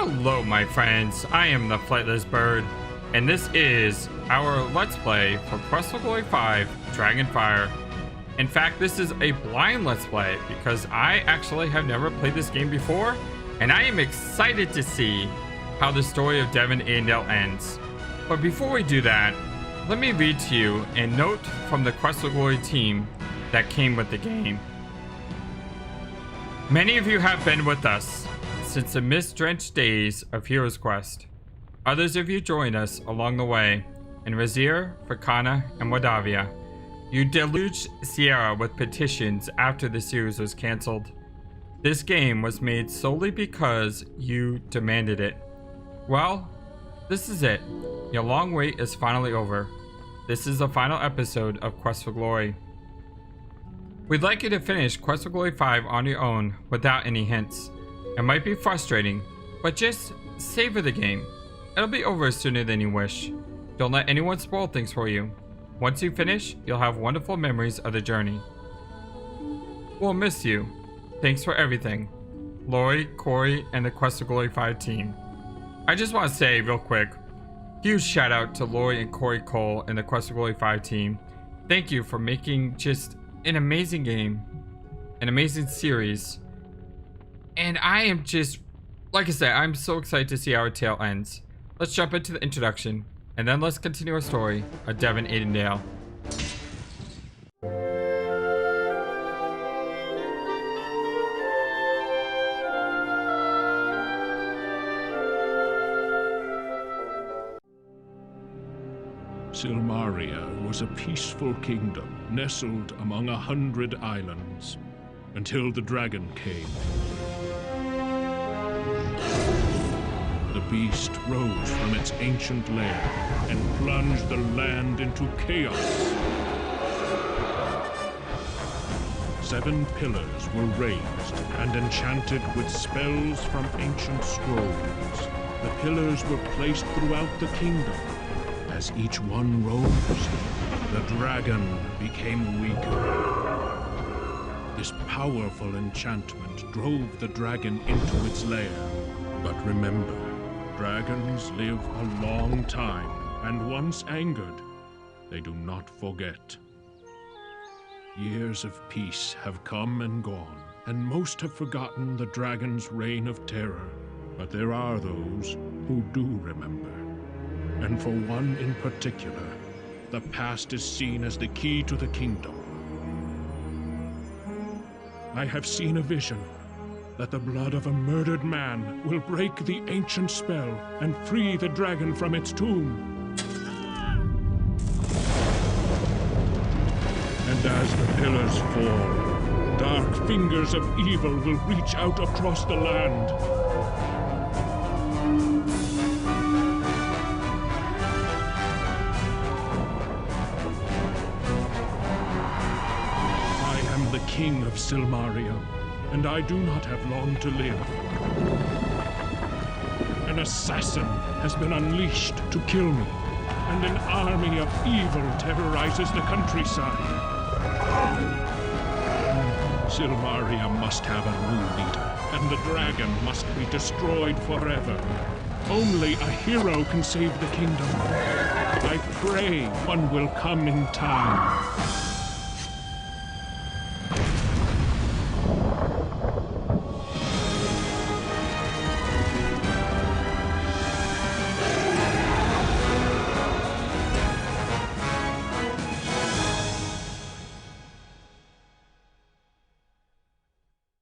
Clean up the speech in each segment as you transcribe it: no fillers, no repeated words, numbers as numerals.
Hello my friends, I am the FlightlessBird, and this is our Let's Play for Quest for Glory 5, Dragonfire. In fact, this is a blind Let's Play because I actually have never played this game before, and I am excited to see how the story of Devon Aidendale ends. But before we do that, let me read to you a note from the Quest for Glory team that came with the game. Many of you have been with us since the mist-drenched days of Hero's Quest. Others of you joined us along the way in Rasier, Fricana, and Mordavia. You deluged Sierra with petitions after the series was cancelled. This game was made solely because you demanded it. Well, this is it. Your long wait is finally over. This is the final episode of Quest for Glory. We'd like you to finish Quest for Glory 5 on your own without any hints. It might be frustrating, but just savor the game. It'll be over sooner than you wish. Don't let anyone spoil things for you. Once you finish, you'll have wonderful memories of the journey. We'll miss you. Thanks for everything. Lori, Corey, and the Quest for Glory 5 team. I just want to say real quick, huge shout out to Lori and Corey Cole and the Quest for Glory 5 team. Thank you for making just an amazing game, an amazing series. And I am just, like I said, I'm so excited to see how our tale ends. Let's jump into the introduction, and then let's continue our story of Devon Aidendale. Silmaria was a peaceful kingdom nestled among 100 islands, until the dragon came. The beast rose from its ancient lair and plunged the land into chaos. 7 pillars were raised and enchanted with spells from ancient scrolls. The pillars were placed throughout the kingdom. As each one rose, the dragon became weaker. This powerful enchantment drove the dragon into its lair. But remember, dragons live a long time, and once angered, they do not forget. Years of peace have come and gone, and most have forgotten the dragon's reign of terror. But there are those who do remember. And for one in particular, the past is seen as the key to the kingdom. I have seen a vision that the blood of a murdered man will break the ancient spell and free the dragon from its tomb. And as the pillars fall, dark fingers of evil will reach out across the land. King of Silmaria, and I do not have long to live. An assassin has been unleashed to kill me, and an army of evil terrorizes the countryside. Silmaria must have a new leader, and the dragon must be destroyed forever. Only a hero can save the kingdom. I pray one will come in time.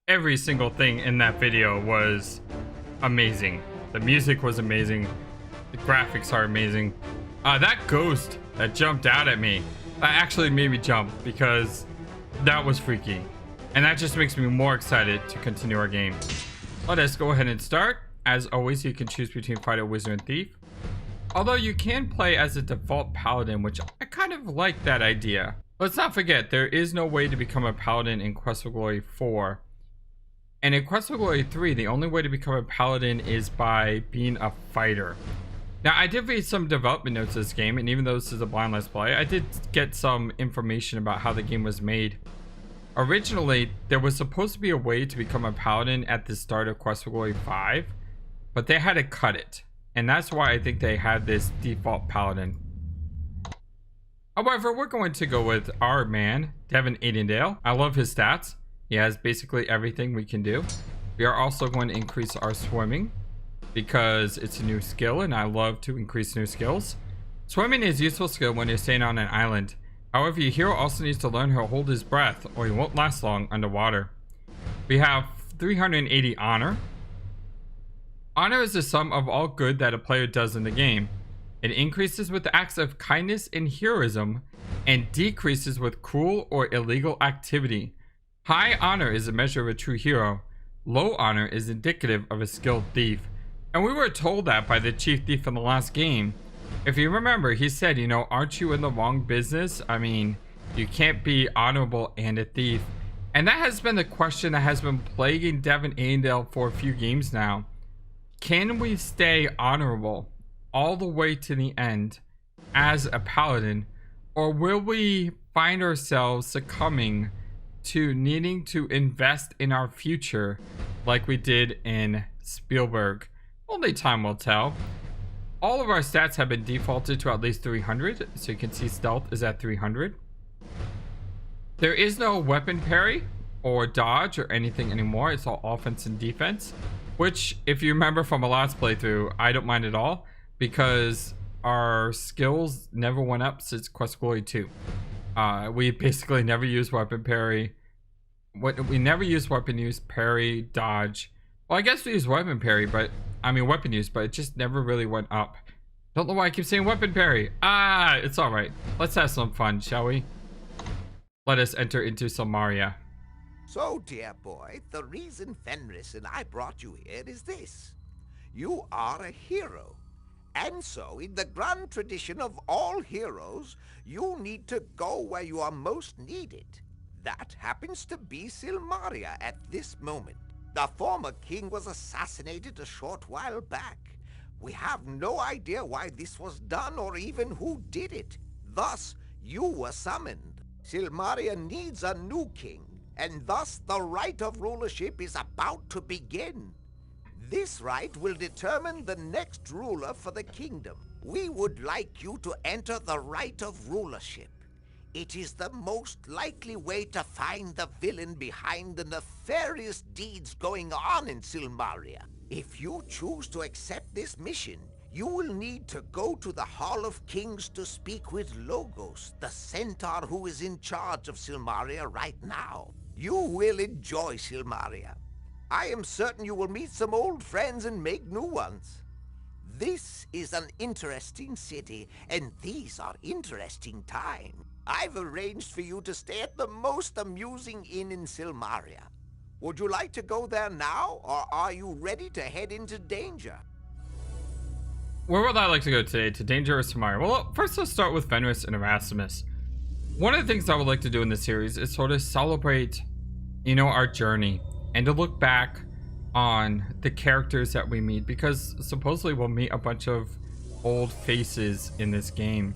Every single thing in that video was amazing. The music was amazing. The graphics are amazing. That ghost that jumped out at me, that actually made me jump because that was freaky. And that just makes me more excited to continue our game. Let us go ahead and start. As always, you can choose between fighter, wizard, and thief. Although you can play as a default paladin, which I kind of like that idea. Let's not forget, there is no way to become a paladin in Quest for Glory 4. And in Quest for Glory 3, the only way to become a paladin is by being a fighter. Now, I did read some development notes of this game, and even though this is a blind let's play, I did get some information about how the game was made. Originally, there was supposed to be a way to become a paladin at the start of Quest for Glory 5, but they had to cut it. And that's why I think they had this default paladin. However, we're going to go with our man, Devon Aidendale. I love his stats. He has basically everything we can do. We are also going to increase our swimming because it's a new skill and I love to increase new skills. Swimming is a useful skill when you're staying on an island. However, your hero also needs to learn how to hold his breath or he won't last long underwater. We have 380 honor. Honor is the sum of all good that a player does in the game. It increases with acts of kindness and heroism and decreases with cruel or illegal activity. High honor is a measure of a true hero. Low honor is indicative of a skilled thief. And we were told that by the chief thief in the last game. If you remember, he said, you know, aren't you in the wrong business? I mean, you can't be honorable and a thief. And that has been the question that has been plaguing Devon Aidendale for a few games now. Can we stay honorable all the way to the end as a paladin, or will we find ourselves succumbing to needing to invest in our future like we did in Spielburg? Only time will tell. All of our stats have been defaulted to at least 300, so you can see stealth is at 300. There is no weapon parry or dodge or anything anymore. It's all offense and defense, which, if you remember from a last playthrough, I don't mind at all because our skills never went up since Quest Glory 2. We basically never used weapon parry. We never used weapon use, parry, dodge. Well, I guess we used weapon parry, but I mean weapon use, but it just never really went up. Don't know why I keep saying weapon parry. It's all right. Let's have some fun, shall we? Let us enter into Silmaria. So, dear boy, the reason Fenris and I brought you here is this. You are a hero. And so, in the grand tradition of all heroes, you need to go where you are most needed. That happens to be Silmaria at this moment. The former king was assassinated a short while back. We have no idea why this was done or even who did it. Thus, you were summoned. Silmaria needs a new king, and thus the right of rulership is about to begin. This right will determine the next ruler for the kingdom. We would like you to enter the right of rulership. It is the most likely way to find the villain behind the nefarious deeds going on in Silmaria. If you choose to accept this mission, you will need to go to the Hall of Kings to speak with Logos, the centaur who is in charge of Silmaria right now. You will enjoy Silmaria. I am certain you will meet some old friends and make new ones. This is an interesting city, and these are interesting times. I've arranged for you to stay at the most amusing inn in Silmaria. Would you like to go there now, or are you ready to head into danger? Where would I like to go today? To danger or Silmaria? Well, first let's start with Fenris and Erasmus. One of the things I would like to do in this series is sort of celebrate, you know, our journey and to look back on the characters that we meet, because supposedly we'll meet a bunch of old faces in this game.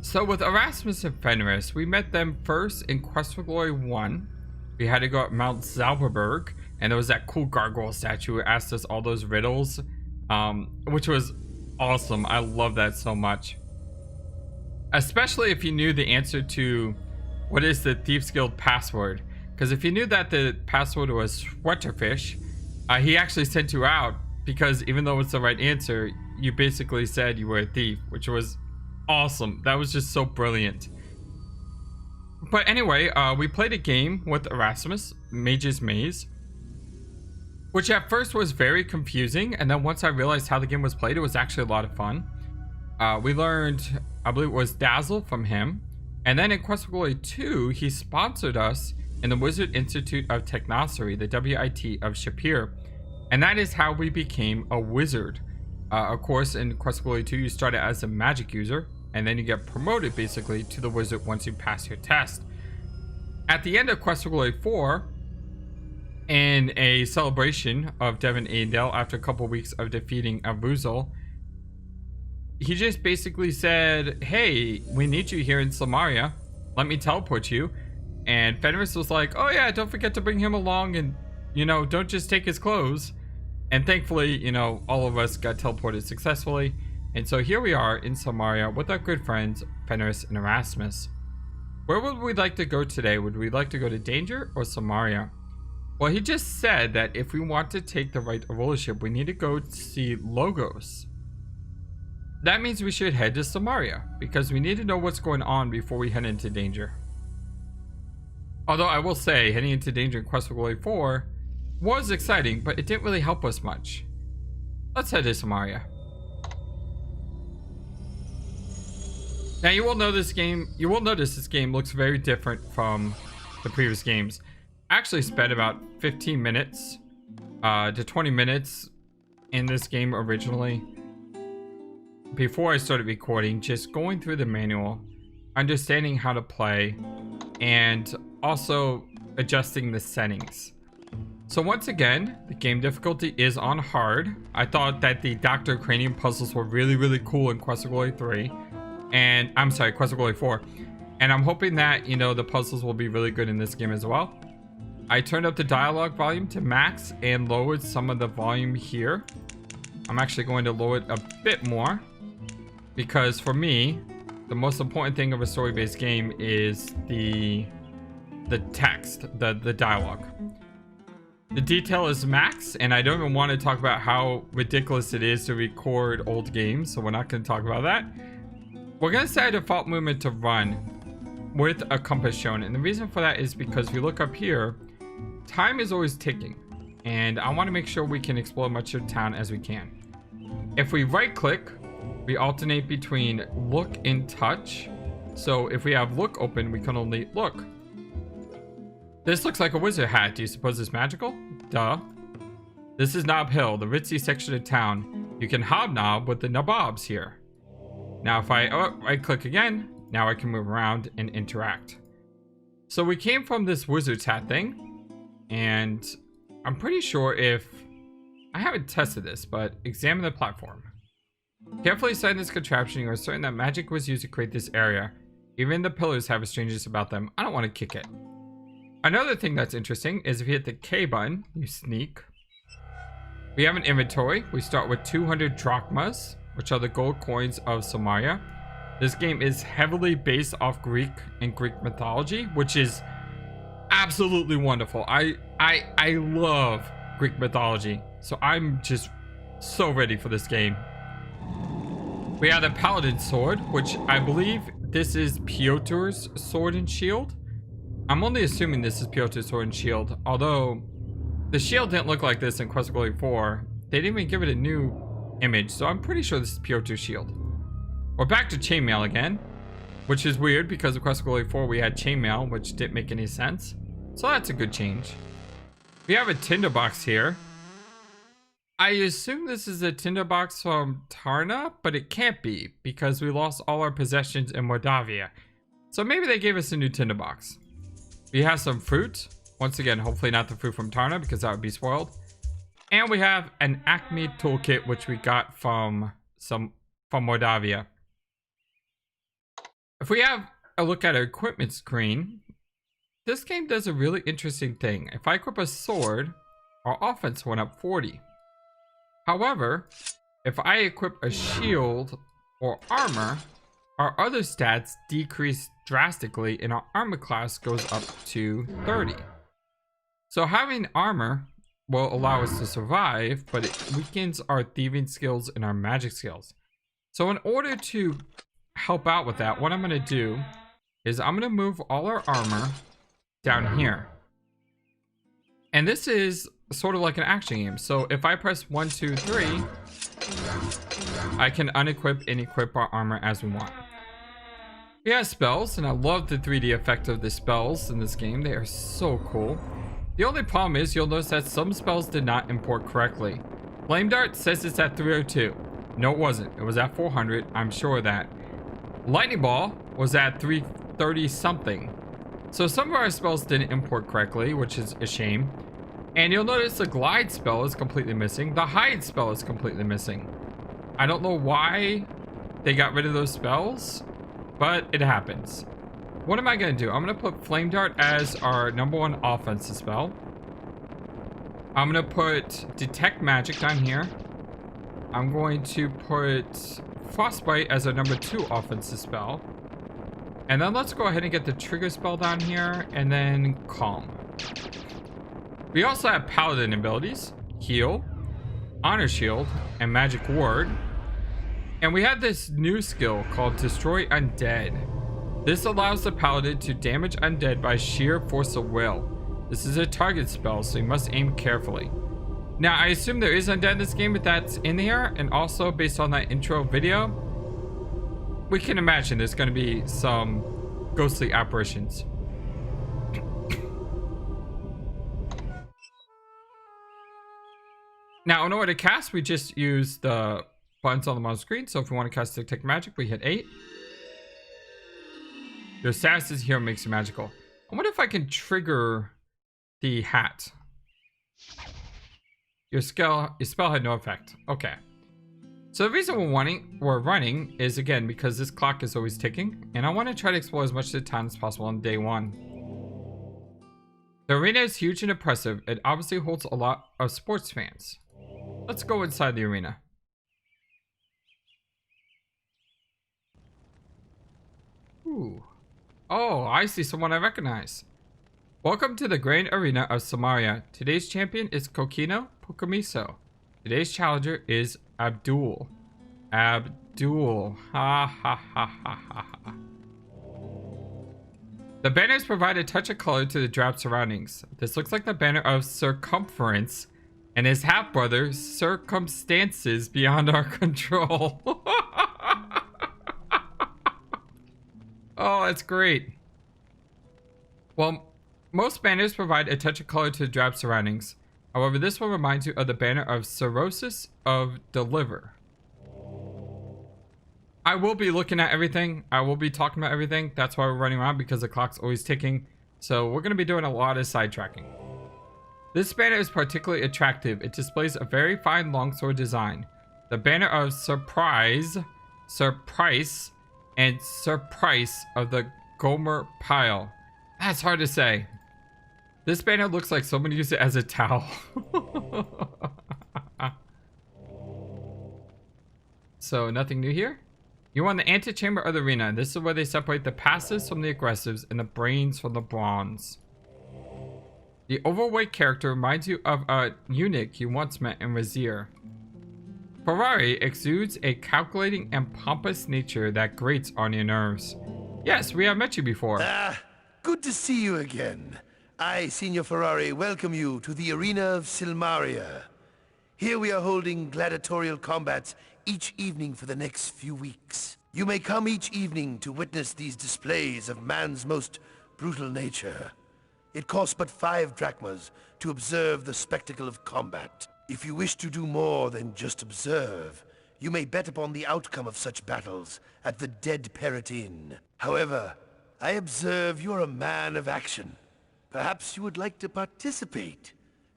So with Erasmus and Fenris, we met them first in Quest for Glory 1. We had to go up Mount Zauberberg, and there was that cool gargoyle statue who asked us all those riddles, which was awesome. I love that so much. Especially if you knew the answer to what is the Thieves Guild password. Because if you knew that the password was Sweaterfish, he actually sent you out, because even though it's the right answer, you basically said you were a thief, which was awesome. That was just so brilliant. But anyway, we played a game with Erasmus, Mage's Maze, which at first was very confusing, and then once I realized how the game was played, it was actually a lot of fun. We learned, I believe it was Dazzle from him, and then in Quest for Glory 2, he sponsored us in the Wizard Institute of Technocery, the WIT of Shapier, and that is how we became a wizard. Of course, in Quest for Glory 2, you started as a magic user, and then you get promoted basically to the wizard once you pass your test. At the end of Quest for Glory 4, in a celebration of Devon Aidendale after a couple weeks of defeating Avuzal, he just basically said, hey, we need you here in Silmaria. Let me teleport you. And Fenris was like, oh yeah, don't forget to bring him along, and, you know, don't just take his clothes. And thankfully, you know, all of us got teleported successfully. And so here we are in Silmaria with our good friends, Fenris and Erasmus. Where would we like to go today? Would we like to go to Danger or Silmaria? Well, he just said that if we want to take the right of rulership, we need to go see Logos. That means we should head to Silmaria, because we need to know what's going on before we head into Danger. Although I will say, heading into Danger in Quest for Glory 4 was exciting, but it didn't really help us much. Let's head to Silmaria. Now you will notice this game looks very different from the previous games. I actually spent about 15 minutes to 20 minutes in this game originally before I started recording, just going through the manual, understanding how to play, and also adjusting the settings. So once again, the game difficulty is on hard. I thought that the Dr. Cranium puzzles were really cool in Quest for Glory 3. And I'm sorry, Quest for Glory 4. And I'm hoping that, you know, the puzzles will be really good in this game as well. I turned up the dialogue volume to max and lowered some of the volume here. I'm actually going to lower it a bit more, because for me, the most important thing of a story-based game is the text, the dialogue. The detail is max, and I don't even want to talk about how ridiculous it is to record old games, so we're not going to talk about that. We're going to set a default movement to run with a compass shown, and the reason for that is because if you look up here, time is always ticking, and I want to make sure we can explore much of town as we can. If we right click, we alternate between look and touch. So if we have look open, we can only look. This looks like a wizard hat. Do you suppose it's magical? Duh. This is Knob Hill, the ritzy section of town. You can hobnob with the nabobs here. Now if I right click again, now I can move around and interact. So we came from this wizard's hat thing, and I'm pretty sure if I haven't tested this, but examine the platform. Carefully studying this contraption, you are certain that magic was used to create this area. Even the pillars have a strangeness about them. I don't want to kick it. Another thing that's interesting is if you hit the K button, you sneak. We have an inventory. We start with 200 drachmas, which are the gold coins of Silmaria. This game is heavily based off Greek and Greek mythology, which is absolutely wonderful. I love Greek mythology, so I'm just so ready for this game. We have the paladin sword, which I believe this is Piotr's sword and shield. I'm only assuming this is Piotr's sword and shield, although the shield didn't look like this in Quest for Glory 4. They didn't even give it a new image, so I'm pretty sure this is Piotr's shield. We're back to chainmail again, which is weird because in Quest for Glory 4 we had chainmail, which didn't make any sense. So that's a good change. We have a tinderbox here. I assume this is a tinderbox from Tarna, but it can't be because we lost all our possessions in Mordavia. So maybe they gave us a new tinderbox. We have some fruit. Once again, hopefully not the fruit from Tarna because that would be spoiled. And we have an Acme toolkit, which we got from Mordavia. If we have a look at our equipment screen, this game does a really interesting thing. If I equip a sword, our offense went up 40. However, if I equip a shield or armor, our other stats decrease drastically and our armor class goes up to 30. So having armor will allow us to survive, but it weakens our thieving skills and our magic skills. So in order to help out with that, what I'm going to do is I'm going to move all our armor down here. And this is sort of like an action game. So if I press 1, 2, 3, I can unequip and equip our armor as we want. We have spells, and I love the 3D effect of the spells in this game. They are so cool. The only problem is you'll notice that some spells did not import correctly. Flame Dart says it's at 302. No, it wasn't. It was at 400. I'm sure of that. Lightning Ball was at 330 something. So some of our spells didn't import correctly, which is a shame. And you'll notice the glide spell is completely missing. The hide spell is completely missing. I don't know why they got rid of those spells, but it happens. What am I going to do? I'm going to put Flame Dart as our #1 offensive spell. I'm gonna put detect magic down here. I'm going to put frostbite as our number 2 offensive spell. And then let's go ahead and get the trigger spell down here, and then calm. We also have paladin abilities, heal, honor shield, and magic ward. And we have this new skill called destroy undead. This allows the paladin to damage undead by sheer force of will. This is a target spell, so you must aim carefully. Now, I assume there is undead in this game if that's in here, and also based on that intro video, we can imagine there's going to be some ghostly apparitions. Now, in order to cast, we just use the buttons on the mouse screen. So if we want to cast Detect Magic, we hit 8. Your status as hero makes you magical. I wonder if I can trigger the hat. Your spell had no effect. Okay. So the reason we're running is, again, because this clock is always ticking, and I want to try to explore as much of the town as possible on day 1. The arena is huge and impressive. It obviously holds a lot of sports fans. Let's go inside the arena. Ooh. Oh, I see someone I recognize. Welcome to the Grand Arena of Silmaria. Today's champion is Kokino Pocomiso. Today's challenger is Abdul. Abdul. Ha ha ha ha ha ha. The banners provide a touch of color to the drab surroundings. This looks like the banner of Circumference and his half-brother, Circumstances Beyond Our Control. Oh, that's great. Well, most banners provide a touch of color to the drab surroundings. However, this one reminds you of the banner of Cirrhosis of Deliver. I will be looking at everything. I will be talking about everything. That's why we're running around, because the clock's always ticking. So we're going to be doing a lot of sidetracking. This banner is particularly attractive. It displays a very fine longsword design. The banner of Surprise, and Surprise of the Gomer Pile. That's hard to say. This banner looks like someone used it as a towel. So nothing new here. You're on the antechamber of the arena. This is where they separate the passives from the aggressives and the brains from the bronze. The overweight character reminds you of a eunuch you once met in Rasier. Ferrari exudes a calculating and pompous nature that grates on your nerves. Yes, we have met you before. Good to see you again. I, Signor Ferrari, welcome you to the arena of Silmaria. Here we are holding gladiatorial combats each evening for the next few weeks. You may come each evening to witness these displays of man's most brutal nature. It costs but 5 drachmas to observe the spectacle of combat. If you wish to do more than just observe, you may bet upon the outcome of such battles at the Dead Parrot Inn. However, I observe you're a man of action. Perhaps you would like to participate.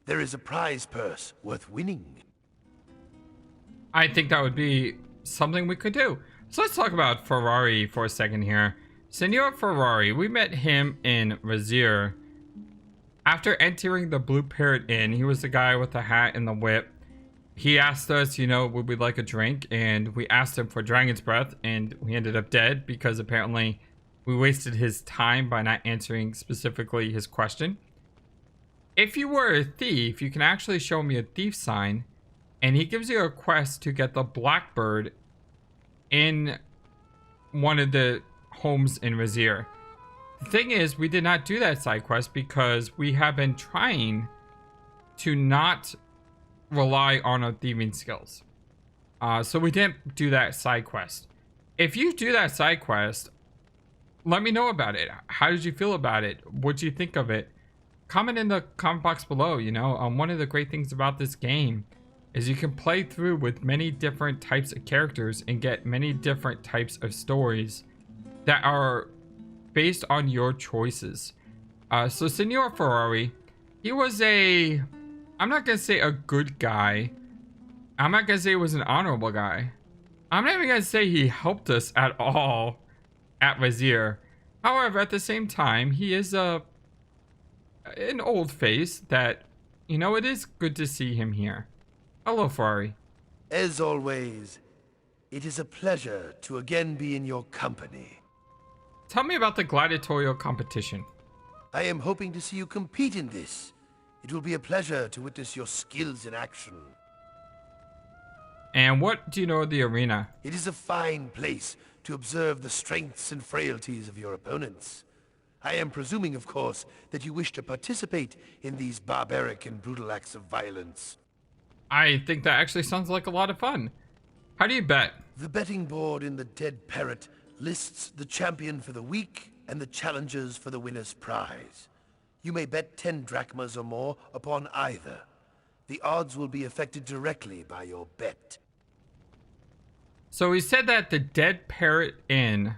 There is a prize purse worth winning. I think that would be something we could do. So let's talk about Ferrari for a second here. Signor Ferrari, we met him in Rasier. After entering the Blue Parrot Inn, he was the guy with the hat and the whip. He asked us, you know, would we like a drink? And we asked him for Dragon's Breath, and we ended up dead because apparently we wasted his time by not answering specifically his question. If you were a thief, you can actually show me a thief sign, and he gives you a quest to get the Blackbird in one of the homes in Rasier. The thing is, we did not do that side quest because we have been trying to not rely on our thieving skills. So we didn't do that side quest. If you do that side quest, let me know about it. How did you feel about it? What did you think of it? Comment in the comment box below. You know, one of the great things about this game is you can play through with many different types of characters and get many different types of stories that are based on your choices. So Signor Ferrari, he was I'm not gonna say a good guy. I'm not gonna say he was an honorable guy. I'm not even gonna say he helped us at all at Rasier. However, at the same time, he is an old face that You know, it is good to see him here. Hello, Ferrari. As always, it is a pleasure to again be in your company. Tell me about the gladiatorial competition. I am hoping to see you compete in this. It will be a pleasure to witness your skills in action. And what do you know of the arena? It is a fine place to observe the strengths and frailties of your opponents. I am presuming, of course, that you wish to participate in these barbaric and brutal acts of violence. I think that actually sounds like a lot of fun. How do you bet? The betting board in the Dead Parrot lists the champion for the week and the challengers for the winner's prize. You may bet 10 drachmas or more upon either. The odds will be affected directly by your bet. So he said that the Dead Parrot Inn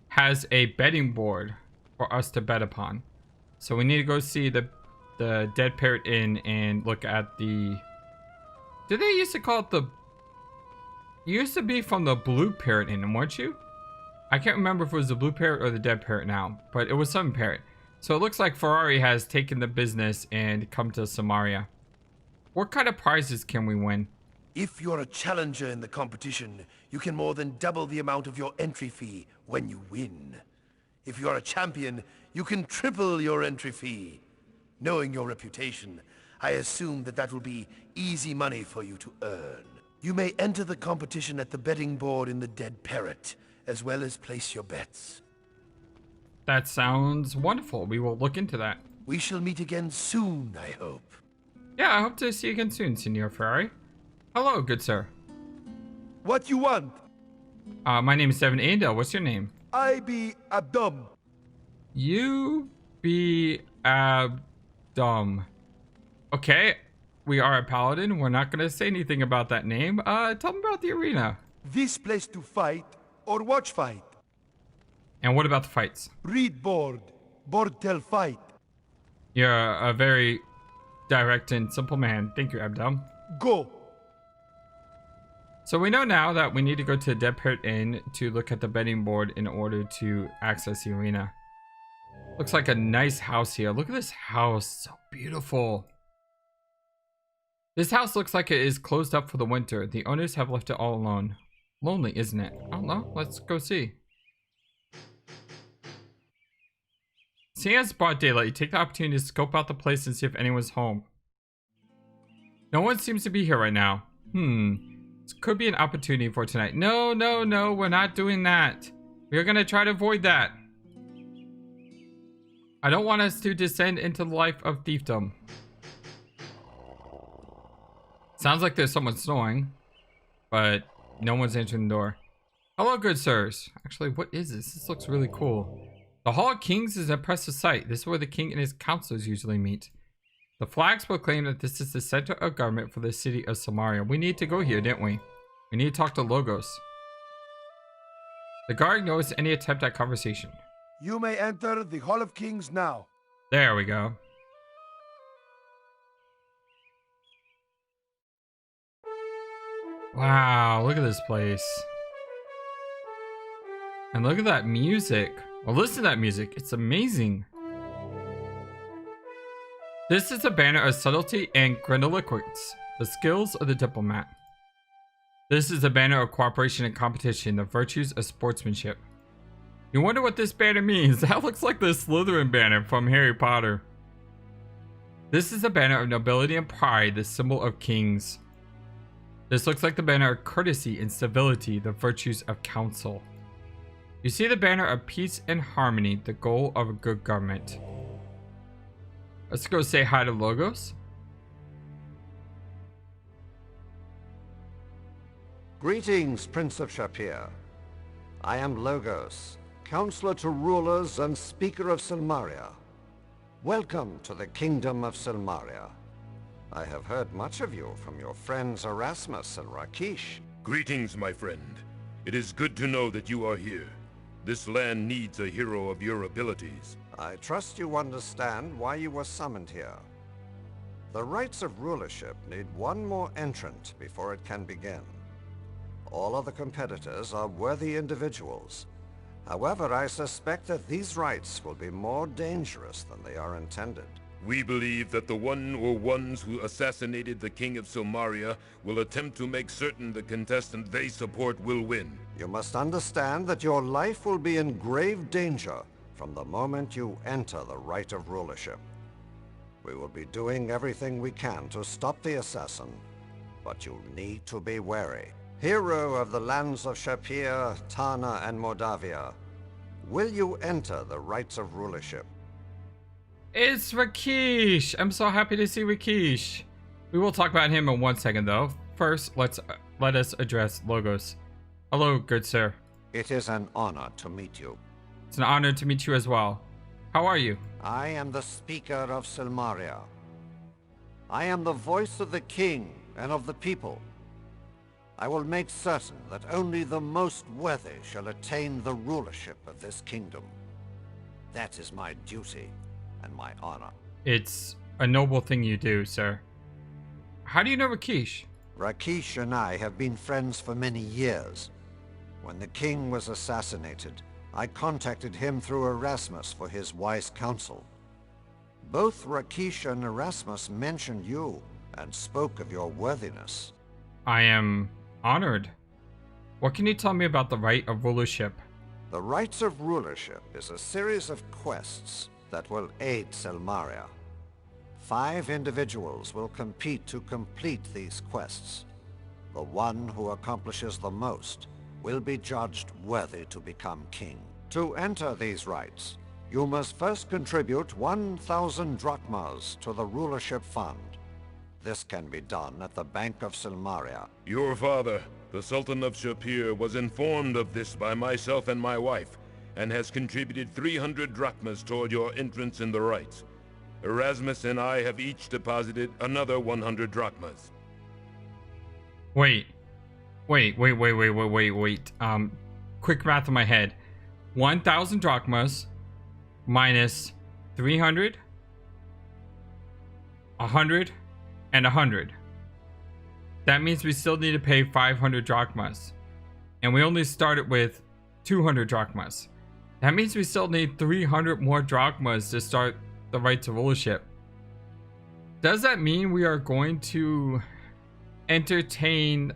has a betting board for us to bet upon. So we need to go see the Dead Parrot Inn and look at the... Did they used to call it the... You used to be from the Blue Parrot Inn, weren't you? I can't remember if it was the Blue Parrot or the Dead Parrot now, but it was some parrot. So it looks like Ferrari has taken the business and come to Silmaria. What kind of prizes can we win? If you're a challenger in the competition, you can more than double the amount of your entry fee when you win. If you're a champion, you can triple your entry fee. Knowing your reputation, I assume that will be easy money for you to earn. You may enter the competition at the betting board in the Dead Parrot, as well as place your bets. That sounds wonderful. We will look into that. We shall meet again soon, I hope. Yeah, I hope to see you again soon, Signor Ferrari. Hello, good sir. What you want? My name is Devon Aidendale. What's your name? I be Abdom. You be dumb. Okay, we are a paladin. We're not gonna say anything about that name. Tell me about the arena. This place to fight or watch fight. And what about the fights? Read board. Board tell fight. You're a very direct and simple man. Thank you, Abdom. Go. So we know now that we need to go to the Dead Parrot Inn to look at the betting board in order to access the arena. Looks like a nice house here. Look at this house. So beautiful. This house looks like it is closed up for the winter. The owners have left it all alone. Lonely, isn't it? I don't know. Let's go see. Seeing as it's broad daylight, you take the opportunity to scope out the place and see if anyone's home. No one seems to be here right now. This could be an opportunity for tonight. No, no, no, we're not doing that. We're gonna try to avoid that. I don't want us to descend into the life of thiefdom. Sounds like there's someone snoring, but no one's answering the door. Hello, good sirs. Actually, what is this? This looks really cool. The Hall of Kings is an impressive sight. This is where the king and his counselors usually meet. The flags proclaim that this is the center of government for the city of Silmaria. We need to go here, didn't we? We need to talk to Logos. The guard ignores any attempt at conversation. You may enter the Hall of Kings now. There we go. Wow, look at this place. And look at that music. Well, listen to that music. It's amazing. This is a banner of subtlety and grandiloquence, the skills of the diplomat. This is a banner of cooperation and competition, the virtues of sportsmanship. You wonder what this banner means? That looks like the Slytherin banner from Harry Potter. This is a banner of nobility and pride, the symbol of kings. This looks like the banner of courtesy and civility, the virtues of counsel. You see the banner of peace and harmony, the goal of a good government. Let's go say hi to Logos. Greetings, Prince of Shapier. I am Logos, counselor to rulers and speaker of Silmaria. Welcome to the kingdom of Silmaria. I have heard much of you from your friends Erasmus and Rakish. Greetings, my friend. It is good to know that you are here. This land needs a hero of your abilities. I trust you understand why you were summoned here. The rites of rulership need one more entrant before it can begin. All other competitors are worthy individuals. However, I suspect that these rites will be more dangerous than they are intended. We believe that the one or ones who assassinated the King of Silmaria will attempt to make certain the contestant they support will win. You must understand that your life will be in grave danger from the moment you enter the rite of rulership. We will be doing everything we can to stop the assassin, but you need to be wary. Hero of the lands of Shapier, Tarna, and Mordavia, will you enter the rites of rulership? It's Rakesh! I'm so happy to see Rakesh. We will talk about him in 1 second though. First, let us address Logos. Hello, good sir. It is an honor to meet you. It's an honor to meet you as well. How are you? I am the Speaker of Silmaria. I am the voice of the king and of the people. I will make certain that only the most worthy shall attain the rulership of this kingdom. That is my duty and my honor. It's a noble thing you do, sir. How do you know Rakesh? Rakesh and I have been friends for many years. When the king was assassinated, I contacted him through Erasmus for his wise counsel. Both Rakesh and Erasmus mentioned you and spoke of your worthiness. I am honored. What can you tell me about the rite of rulership? The Rites of Rulership is a series of quests that will aid Silmaria. 5 individuals will compete to complete these quests. The one who accomplishes the most will be judged worthy to become king. To enter these rites, you must first contribute 1,000 drachmas to the rulership fund. This can be done at the Bank of Silmaria. Your father, the Sultan of Shapier, was informed of this by myself and my wife, and has contributed 300 drachmas toward your entrance in the rites. Erasmus and I have each deposited another 100 drachmas. Wait. Quick math in my head. 1,000 drachmas minus 300, 100, and 100. That means we still need to pay 500 drachmas. And we only started with 200 drachmas. That means we still need 300 more drachmas to start the rites of rulership. Does that mean we are going to entertain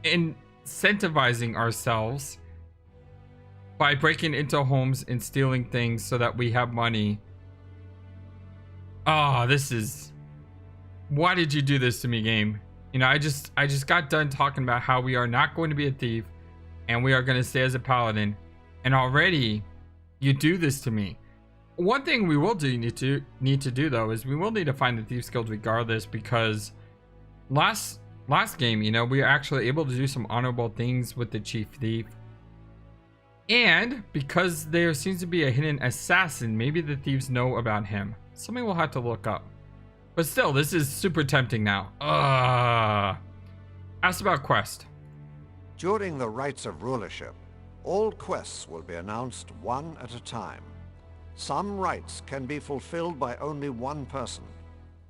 incentivizing ourselves by breaking into homes and stealing things so that we have money? Oh, this is... Why did you do this to me, game? You know, I just got done talking about how we are not going to be a thief and we are going to stay as a paladin, and already you do this to me. One thing we will need to do though is we will need to find the Thieves Guild regardless, because last game, you know, we were actually able to do some honorable things with the Chief Thief. And because there seems to be a hidden assassin, maybe the thieves know about him. Something we'll have to look up. But still, this is super tempting now. Ask about quest. During the Rites of Rulership, all quests will be announced one at a time. Some rites can be fulfilled by only one person.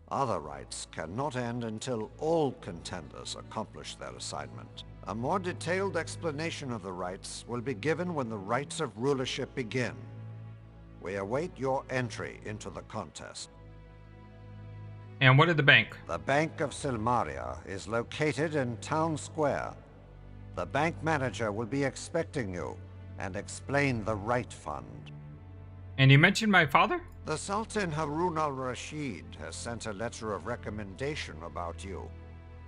Other rites cannot end until all contenders accomplish their assignment. A more detailed explanation of the rites will be given when the Rites of Rulership begin. We await your entry into the contest. And what is the bank? The Bank of Silmaria is located in Town Square. The bank manager will be expecting you and explain the right fund. And you mentioned my father? The Sultan Harun al-Rashid has sent a letter of recommendation about you.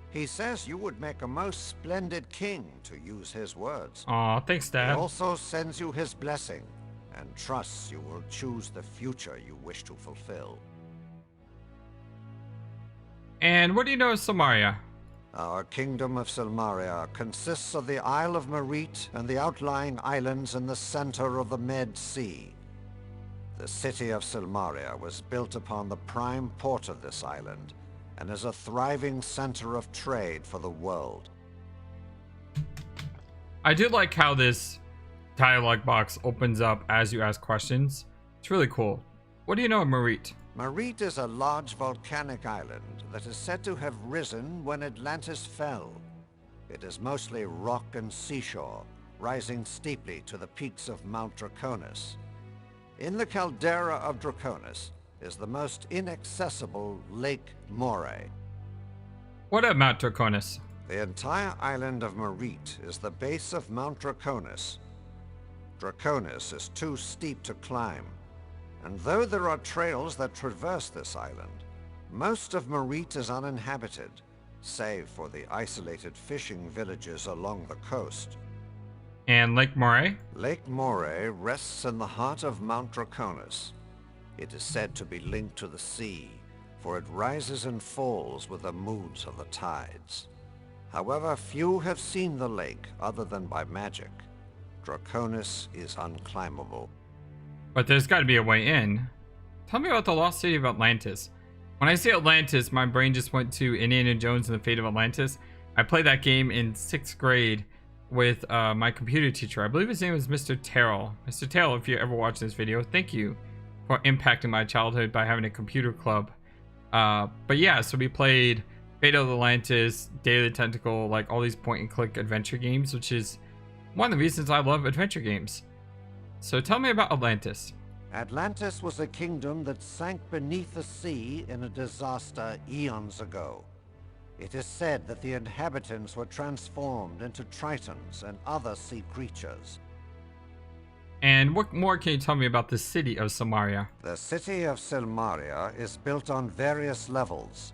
He says you would make a most splendid king, to use his words. Aw, thanks, Dad. He also sends you his blessing and trusts you will choose the future you wish to fulfill. And what do you know of Silmaria? Our kingdom of Silmaria consists of the Isle of Merit and the outlying islands in the center of the Med Sea. The city of Silmaria was built upon the prime port of this island and is a thriving center of trade for the world. I do like how this dialogue box opens up as you ask questions. It's really cool. What do you know of Merit? Merit is a large volcanic island that is said to have risen when Atlantis fell. It is mostly rock and seashore, rising steeply to the peaks of Mount Draconis. In the caldera of Draconis is the most inaccessible Lake Moray. What about Mount Draconis? The entire island of Merit is the base of Mount Draconis. Draconis is too steep to climb, and though there are trails that traverse this island, most of Merit is uninhabited, save for the isolated fishing villages along the coast. And Lake Moray? Lake Moray rests in the heart of Mount Draconis. It is said to be linked to the sea, for it rises and falls with the moods of the tides. However, few have seen the lake other than by magic. Draconis is unclimbable. But there's got to be a way in. Tell me about the lost city of Atlantis. When I say Atlantis, my brain just went to Indiana Jones and the Fate of Atlantis. I played that game in 6th grade with my computer teacher. I believe his name was Mr. Terrell. Mr. Terrell, if you ever watch this video, thank you for impacting my childhood by having a computer club. But yeah, so we played Fate of Atlantis, Day of the Tentacle, like all these point-and-click adventure games, which is one of the reasons I love adventure games. So tell me about Atlantis. Atlantis was a kingdom that sank beneath the sea in a disaster eons ago. It is said that the inhabitants were transformed into tritons and other sea creatures. And what more can you tell me about the city of Silmaria? The city of Silmaria is built on various levels.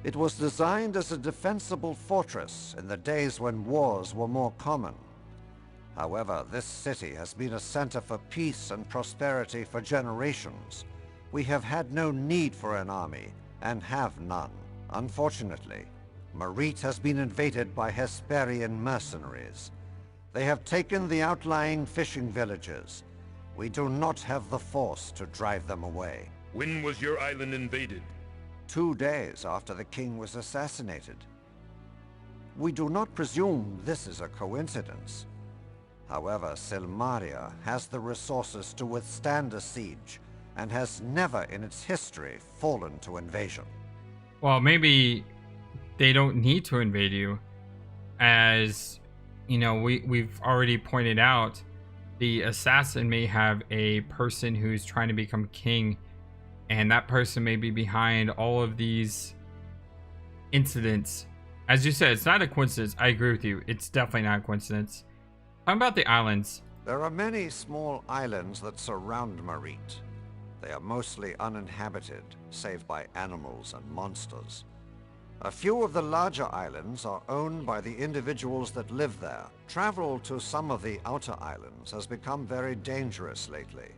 It was designed as a defensible fortress in the days when wars were more common. However, this city has been a center for peace and prosperity for generations. We have had no need for an army, and have none. Unfortunately, Merit has been invaded by Hesperian mercenaries. They have taken the outlying fishing villages. We do not have the force to drive them away. When was your island invaded? 2 days after the king was assassinated. We do not presume this is a coincidence. However, Silmaria has the resources to withstand a siege, and has never in its history fallen to invasion. Well, maybe they don't need to invade you. As, you know, we've already pointed out, the assassin may have a person who's trying to become king, and that person may be behind all of these incidents. As you said, it's not a coincidence. I agree with you. It's definitely not a coincidence. How about the islands? There are many small islands that surround Merit. They are mostly uninhabited, save by animals and monsters. A few of the larger islands are owned by the individuals that live there. Travel to some of the outer islands has become very dangerous lately.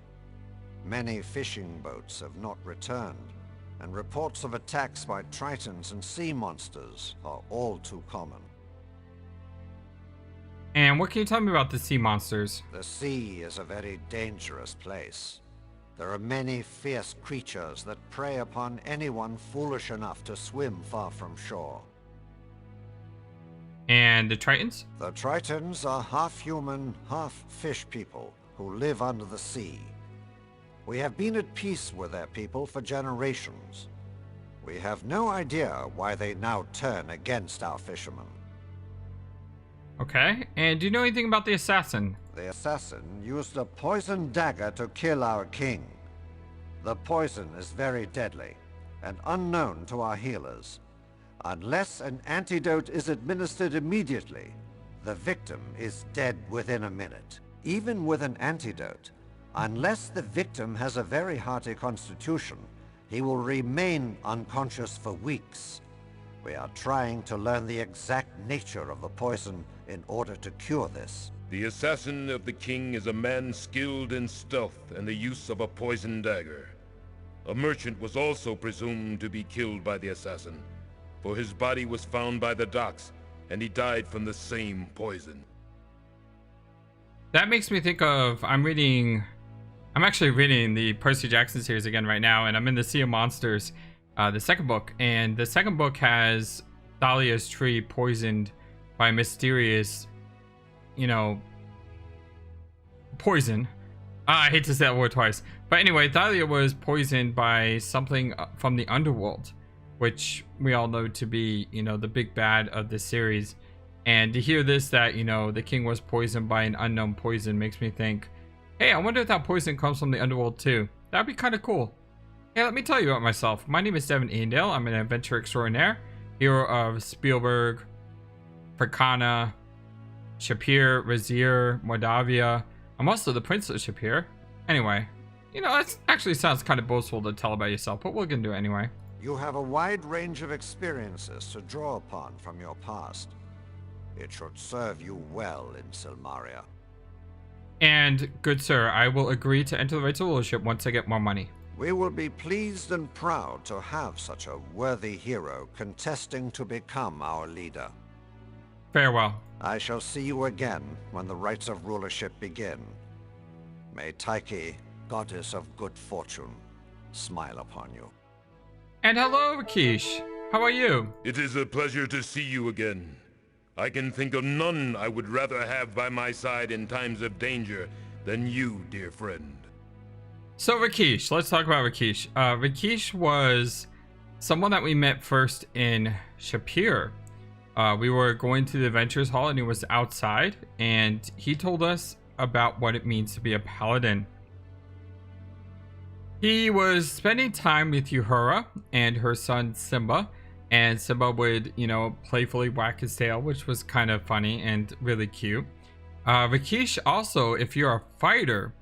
Many fishing boats have not returned, and reports of attacks by tritons and sea monsters are all too common. And what can you tell me about the sea monsters? The sea is a very dangerous place. There are many fierce creatures that prey upon anyone foolish enough to swim far from shore. And the Tritons? The Tritons are half human, half fish people who live under the sea. We have been at peace with their people for generations. We have no idea why they now turn against our fishermen. Okay, and do you know anything about the assassin? The assassin used a poison dagger to kill our king. The poison is very deadly and unknown to our healers. Unless an antidote is administered immediately, the victim is dead within a minute. Even with an antidote, unless the victim has a very hearty constitution, he will remain unconscious for weeks. We are trying to learn the exact nature of the poison in order to cure this. The assassin of the king is a man skilled in stealth and the use of a poison dagger. A merchant was also presumed to be killed by the assassin, for his body was found by the docks, and he died from the same poison. That makes me think of, I'm actually reading the Percy Jackson series again right now, and I'm in the Sea of Monsters, the second book, and the second book has Thalia's tree poisoned by mysterious, poison. I hate to say that word twice. But anyway, Thalia was poisoned by something from the underworld, which we all know to be, the big bad of the series. And to hear this, that, the king was poisoned by an unknown poison, makes me think Hey, I wonder if that poison comes from the underworld too. That'd be kind of cool. Hey, let me tell you about myself. My name is Devon Aidendale. I'm an adventurer extraordinaire, hero of Spielburg, Fricana, Shapier, Rasier, Mordavia. I'm also the Prince of Shapier. Anyway, you know, that actually sounds kind of boastful to tell about yourself, but we're gonna do it anyway. You have a wide range of experiences to draw upon from your past. It should serve you well in Silmaria. And, good sir, I will agree to enter the rights of rulership once I get more money. We will be pleased and proud to have such a worthy hero contesting to become our leader. Farewell. I shall see you again when the rites of rulership begin. May Tyche, goddess of good fortune, smile upon you. And hello, Rakish. How are you? It is a pleasure to see you again. I can think of none I would rather have by my side in times of danger than you, dear friend. So Rakish, let's talk about Rakish. Rakish was someone that we met first in Shapier. We were going to the Adventures Hall and he was outside and he told us about what it means to be a paladin. He was spending time with Uhura and her son Simba, and Simba would, you know, playfully whack his tail, which was kind of funny and really cute. Rakish also, if you're a fighter,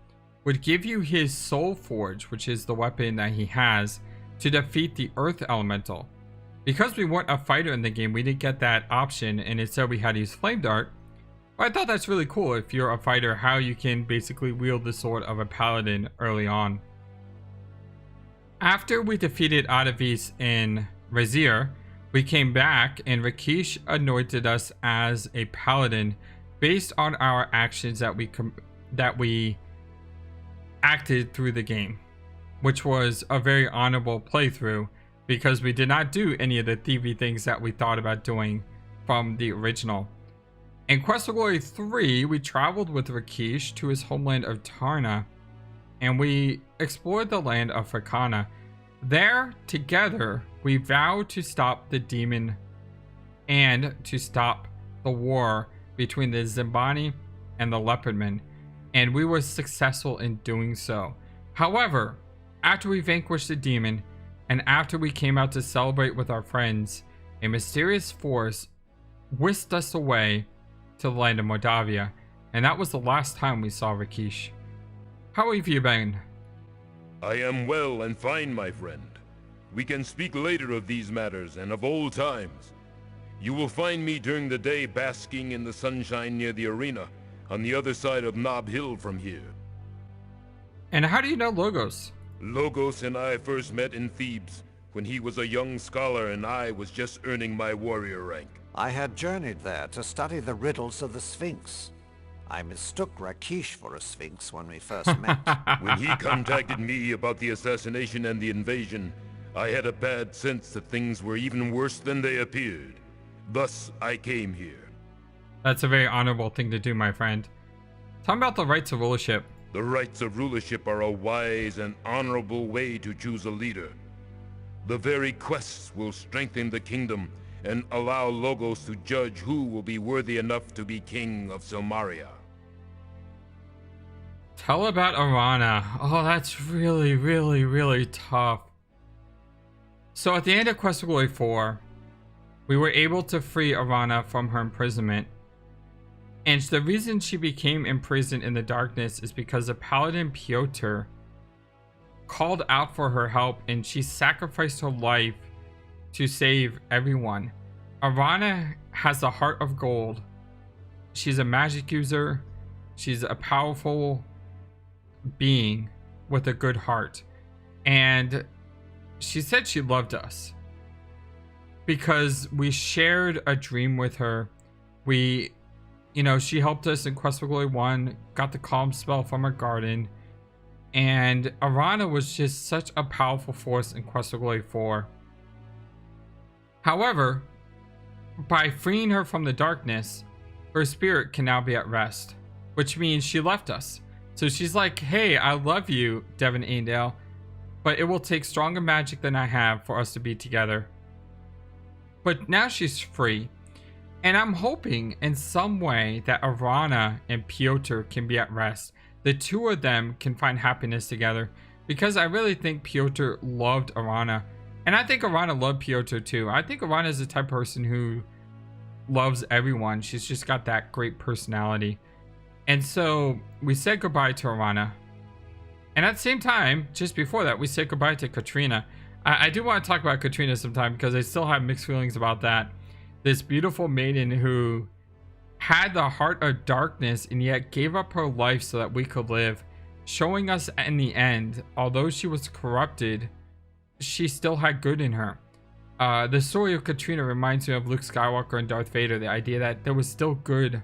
would give you his Soul Forge, which is the weapon that he has, to defeat the Earth Elemental. Because we weren't a fighter in the game, we didn't get that option, and instead we had to use Flame Dart. But I thought that's really cool if you're a fighter, how you can basically wield the sword of a paladin early on. After we defeated Adavis in Rasier, we came back and Rakish anointed us as a paladin based on our actions that we acted through the game, which was a very honorable playthrough because we did not do any of the thievy things that we thought about doing from the original. In Quest for Glory 3, we traveled with Rakish to his homeland of Tarna, and we explored the land of Fricana. There, together, we vowed to stop the demon and to stop the war between the Zimbani and the Leopardmen, and we were successful in doing so. However, after we vanquished the demon, and after we came out to celebrate with our friends, a mysterious force whisked us away to the land of Mordavia, and that was the last time we saw Rakish. How have you been? I am well and fine, my friend. We can speak later of these matters and of old times. You will find me during the day basking in the sunshine near the arena, on the other side of Nob Hill from here. And how do you know Logos? Logos and I first met in Thebes, when he was a young scholar and I was just earning my warrior rank. I had journeyed there to study the riddles of the Sphinx. I mistook Rakish for a Sphinx when we first met. When he contacted me about the assassination and the invasion, I had a bad sense that things were even worse than they appeared. Thus, I came here. That's a very honorable thing to do, my friend. Tell me about the rights of rulership. The rights of rulership are a wise and honorable way to choose a leader. The very quests will strengthen the kingdom and allow Logos to judge who will be worthy enough to be king of Silmaria. Tell about Erana. Oh, that's really, really, really tough. So at the end of Quest for Glory 4, we were able to free Erana from her imprisonment. And the reason she became imprisoned in the darkness is because the paladin Piotr called out for her help and she sacrificed her life to save everyone. Erana has the heart of gold. She's a magic user. She's a powerful being with a good heart. And she said she loved us because we shared a dream with her. We, you know, she helped us in Quest for Glory 1, got the calm spell from her garden. And Erana was just such a powerful force in Quest for Glory 4. However, by freeing her from the darkness, her spirit can now be at rest, which means she left us. So she's like, hey, I love you, Devon Aidendale, but it will take stronger magic than I have for us to be together. But now she's free, and I'm hoping in some way that Erana and Piotr can be at rest. the two of them can find happiness together, because I really think Piotr loved Erana, and I think Erana loved Piotr too. I think Erana is the type of person who loves everyone. She's just got that great personality. And so we said goodbye to Erana, and at the same time, just before that, we said goodbye to Katrina. I do want to talk about Katrina sometime, because I still have mixed feelings about that. This beautiful maiden who had the heart of darkness and yet gave up her life so that we could live, showing us in the end, although she was corrupted, she still had good in her. The story of Katrina reminds me of Luke Skywalker and Darth Vader, the idea that there was still good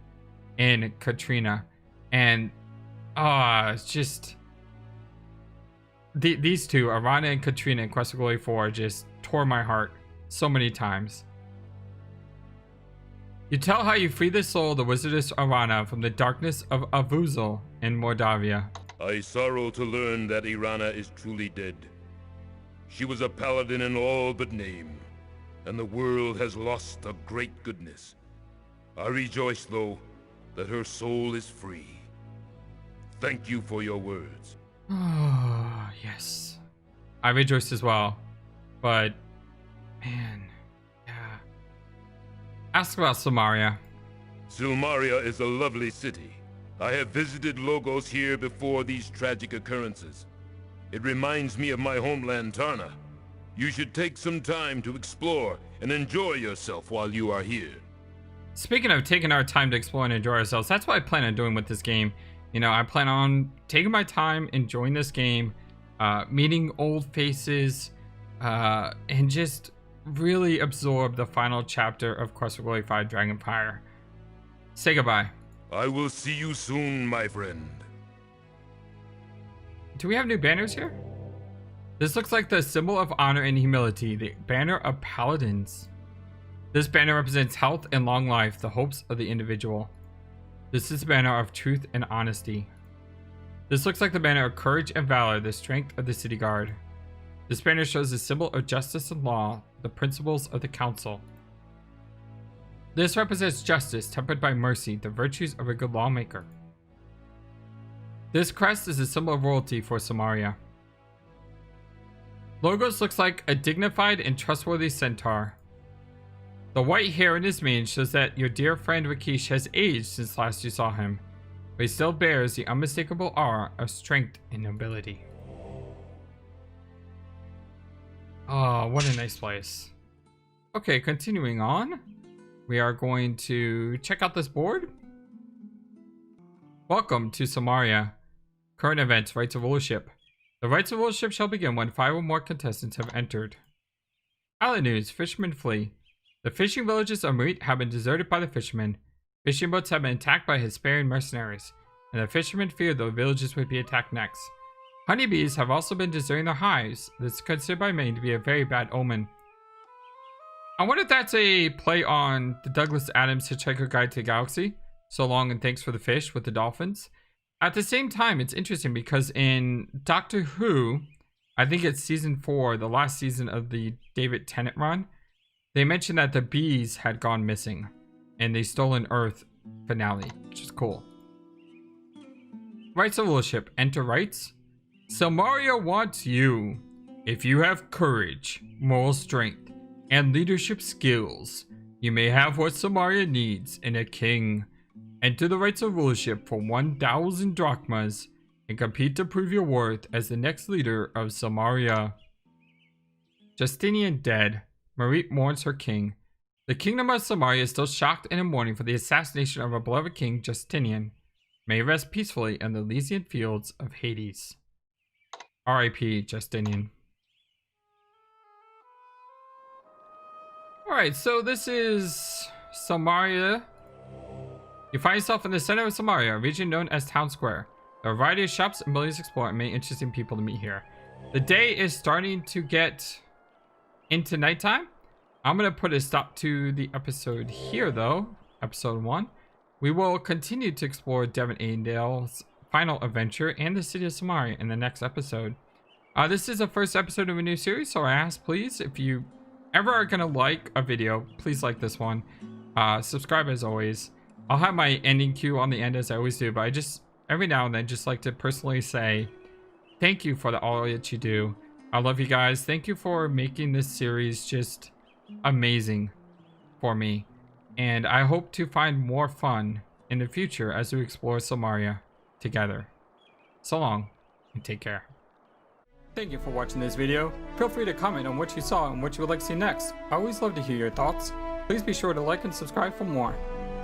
in Katrina. And it's just these two, Erana and Katrina in Quest for Glory 4, just tore my heart so many times. You tell how you free the soul of the wizardess Erana from the darkness of Avuzel in Mordavia. I sorrow to learn that Erana is truly dead. She was a paladin in all but name, and the world has lost a great goodness. I rejoice, though, that her soul is free. Thank you for your words. Oh, yes. I rejoice as well. But, man, yeah. Ask about Silmaria. Silmaria is a lovely city. I have visited Logos here before these tragic occurrences. It reminds me of my homeland, Tarna. You should take some time to explore and enjoy yourself while you are here. Speaking of taking our time to explore and enjoy ourselves, that's what I plan on doing with this game. You know, I plan on taking my time, enjoying this game, meeting old faces, and just really absorb the final chapter of Quest for Glory 5 Dragonfire. Say goodbye. I will see you soon, my friend. Do we have new banners here? This looks like the symbol of honor and humility, the banner of paladins. This banner represents health and long life, the hopes of the individual. This is the banner of truth and honesty. This looks like the banner of courage and valor, the strength of the city guard. This banner shows the symbol of justice and law, the principles of the council. This represents justice tempered by mercy, the virtues of a good lawmaker. This crest is a symbol of royalty for Silmaria. Logos looks like a dignified and trustworthy centaur. The white hair in his mane shows that your dear friend Rakesh has aged since last you saw him, but he still bears the unmistakable aura of strength and nobility. Oh, what a nice place. Okay, continuing on. We are going to check out this board. Welcome to Silmaria. Current events, rights of rulership. The rights of rulership shall begin when 5 or more contestants have entered. Island news, fishermen flee. The fishing villages of Marit have been deserted by the fishermen. Fishing boats have been attacked by Hesperian mercenaries, and the fishermen feared the villages would be attacked next. Honeybees have also been deserting their hives. This is considered by many to be a very bad omen. I wonder if that's a play on the Douglas Adams Hitchhiker's Guide to the Galaxy. So long and thanks for the fish with the dolphins. At the same time, it's interesting because in Doctor Who, I think it's season 4, the last season of the David Tennant run, they mentioned that the bees had gone missing in the Stolen Earth finale, which is cool. Rights of rulership. Enter rights. Silmaria wants you. If you have courage, moral strength, and leadership skills, you may have what Silmaria needs in a king. Enter the rights of rulership for 1,000 drachmas and compete to prove your worth as the next leader of Silmaria. Justinian dead. Marit mourns her king. The kingdom of Silmaria is still shocked and in mourning for the assassination of our beloved king Justinian. May he rest peacefully in the Elysian fields of Hades. R.I.P. Justinian. Alright, so this is Silmaria. You find yourself in the center of Silmaria, a region known as Town Square. There are a variety of shops and buildings to explore and many interesting people to meet here. The day is starting to get into nighttime. I'm going to put a stop to the episode here, though. Episode 1. We will continue to explore Devon Aidendale's final adventure and the city of Silmaria in the next episode. This is the first episode of a new series, so I ask, please, if you ever are going to like a video, please like this one. Subscribe as always. I'll have my ending cue on the end as I always do, but every now and then just like to personally say thank you for all that you do. I love you guys. Thank you for making this series just amazing for me. And I hope to find more fun in the future as we explore Silmaria together. So long, and take care. Thank you for watching this video. Feel free to comment on what you saw and what you would like to see next. I always love to hear your thoughts. Please be sure to like and subscribe for more.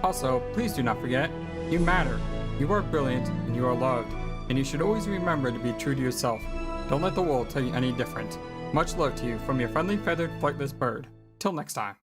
Also, please do not forget, you matter. You are brilliant and you are loved. And you should always remember to be true to yourself. Don't let the world tell you any different. Much love to you from your friendly feathered flightless bird. Till next time.